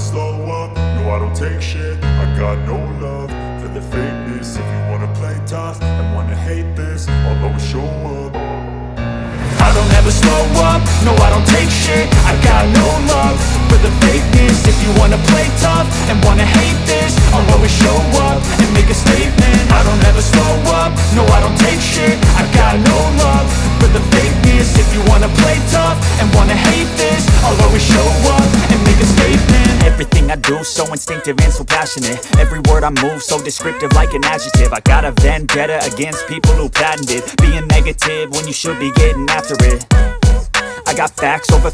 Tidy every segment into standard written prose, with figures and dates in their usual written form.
slow up, no I don't take shit. I got no love for the fakeness. If you wanna play tough and wanna hate this, I'll always show up. I don't ever slow up, no I don't take shit. I got no love for the fakeness. If you wanna play tough and wanna hate this, I'll always show up and make a statement. I don't ever slow up, no I don't take shit. I got no love for the fakeness. If you wanna play tough and wanna hate this, I'll always show up and make a statement. Everything I do so instinctive and so passionate. Every word I move so descriptive like an adjective. I got a vendetta against people who patented being negative when you should be getting after it. I got facts over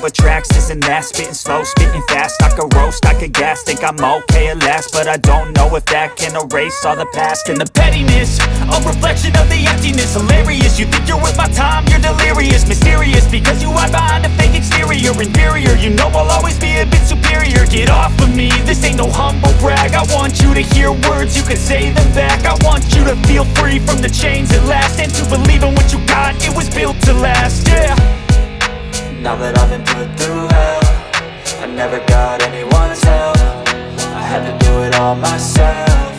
tracks, this and that. Spitting slow, spitting fast. I could roast, I could gas. Think I'm okay at last, but I don't know if that can erase all the past. And the pettiness, a reflection of the emptiness. Hilarious, you think you're worth my time, you're delirious. Mysterious, because you hide behind a fake exterior. Inferior, you know I'll always be a bit superior. Get off of me, this ain't no humble brag. I want you to hear words, you can say them back. I want you to feel free from the chains at last, and to believe in what you got, it was built to last, yeah. Now that I've been put through hell, I never got anyone's help. I had to do it all myself.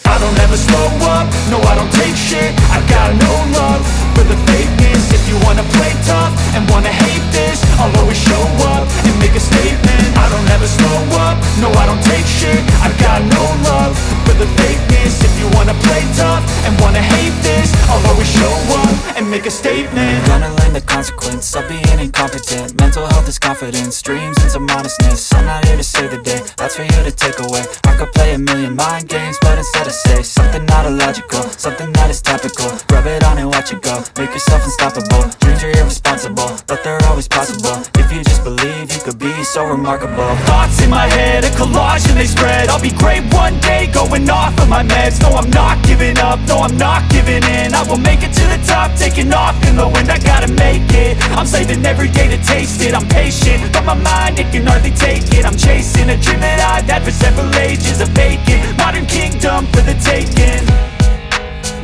I don't ever slow up, no I don't take shit. I got no love for the fakeness. If you wanna play tough and wanna hate this, I'll always show up and make a statement. I don't ever slow up, no I don't take shit. I got no love for the fakeness. If you wanna play tough and wanna hate this, I'll always show up and make a statement. Gonna learn the consequence of being incompetent. Mental health is confidence, dreams and some honestness. I'm not here to save the day, that's for you to take away. I could play a million mind games, but instead I say something not illogical, something that is topical. Rub it on and watch it go, make yourself unstoppable. Dreams are irresponsible, but they're always possible. If you just believe, you could be so remarkable. Thoughts in my head, a collage and they spread. I'll be great one day, going off of my meds. No, I'm not giving up, no, I'm not giving in. I will make it to the top, taking off in the wind. I gotta make it, I'm saving every day to taste it. I'm patient, but my mind, it can hardly take it. I'm chasing a dream that I've had for several ages. A vacant, modern kingdom for the taking.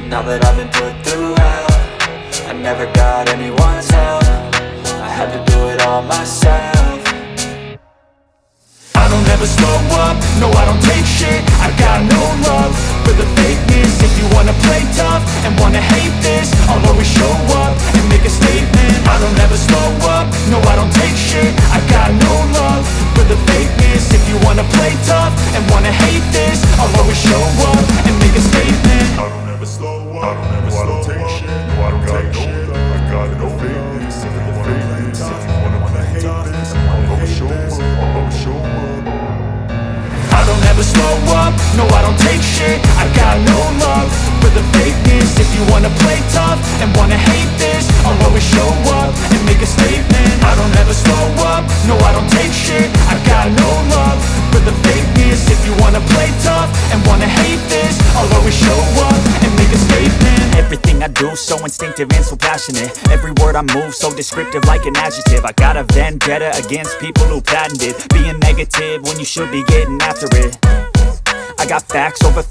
Now that I've been put through hell, I never got anyone's help. I had to do it all myself. I don't ever slow up, no I don't take shit. I got no love for the fakeness. If you wanna play tough and wanna hate this, I'll always show up and make a statement. I don't ever slow up, no I don't take shit. I got no love for the fakeness. If you wanna play tough and wanna hate this, I'll always show up and make a statement. I don't ever slow up, no I don't take shit. No I don't take shit. I got no fakeness. If you wanna play tough, if you wanna hate this, I'll always show up. I'll always show up. I don't ever slow up, no I don't take shit. I got no love for the fakeness. If you wanna play tough and wanna hate this, I'll always show up and make a statement. I don't ever slow up, no I don't take shit. I got no love for the fakeness. If you wanna play tough and wanna hate this, I'll always show up and make a statement. Everything I do so instinctive and so passionate. Every word I move so descriptive like an adjective. I got a vendetta against people who patented being negative when you should be getting after it. I got facts over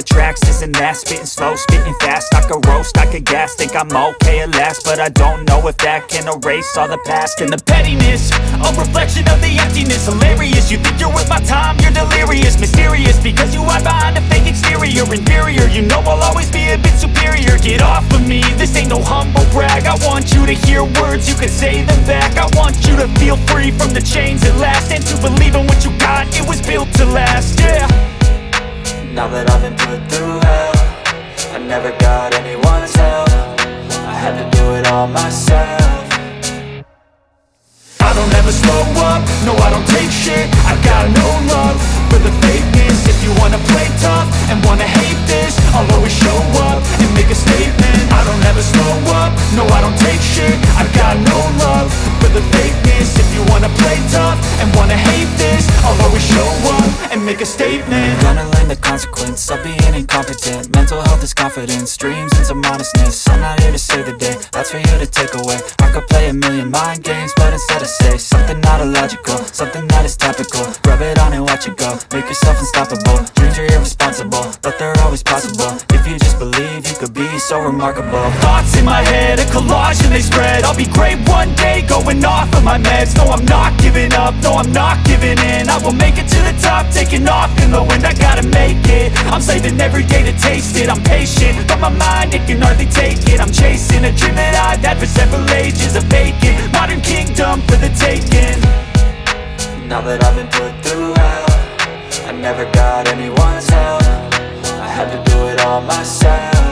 tracks, this and that. Spitting slow, spitting fast. I could roast, I could gas. Think I'm okay at last, but I don't know if that can erase all the past. And the pettiness, a reflection of the emptiness. Hilarious, you think you're worth my time, you're delirious. Mysterious, because you hide behind a fake exterior. Inferior, you know I'll always be a bit superior. Get off of me, this ain't no humble brag. I want you to hear words, you can say them back. I want you to feel free from the chains at last, and to believe in what you got, it was built to last, yeah. Now that I've been put through hell, I never got anyone's help. I had to do it all myself. I don't ever slow up, no I don't take shit. I got no love for the fakeness. If you wanna play tough and wanna hate this, I'll always show up and make a statement. I don't ever slow up, no I don't take shit. I got no love for the fakeness. If you wanna play tough and wanna hate this, I'll always show up and make a statement. Gonna learn the consequence of being incompetent. Mental health is confidence, dreams and some honestness. I'm not here to save the day, that's for you to take away. I could play a million mind games, but instead I say something not illogical, something that is topical. Rub it on and watch it go, make yourself unstoppable. Dreams are irresponsible, but they're always possible. If you just believe, you could be so remarkable. Thoughts in my head, a collage and they spread. I'll be great one day, going off of my meds. No, I'm not giving up, no, I'm not giving in. I will make it to the top, taking off in the wind. I gotta make it, I'm saving every day to taste it. I'm patient, but my mind, it can hardly take it. I'm chasing a dream that I've had for several ages. A vacant, modern kingdom for the taking. Now that I've been put through hell, I never got anyone's help. I had to do it all myself.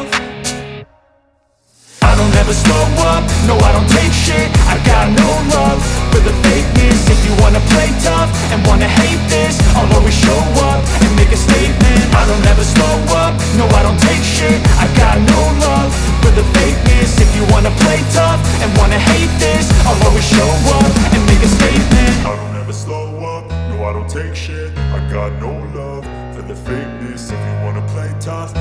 I don't ever slow up, no I don't take shit. I got no love for the fakeness. If you wanna play tough and wanna hate this, I'll always show up and make a statement. I don't ever slow up, no I don't take shit. I got no love for the fakeness. If you wanna play tough and wanna hate this, I'll always show up and make a statement. I don't ever slow up, no I don't take shit. I got no love for the fakeness. If you wanna play tough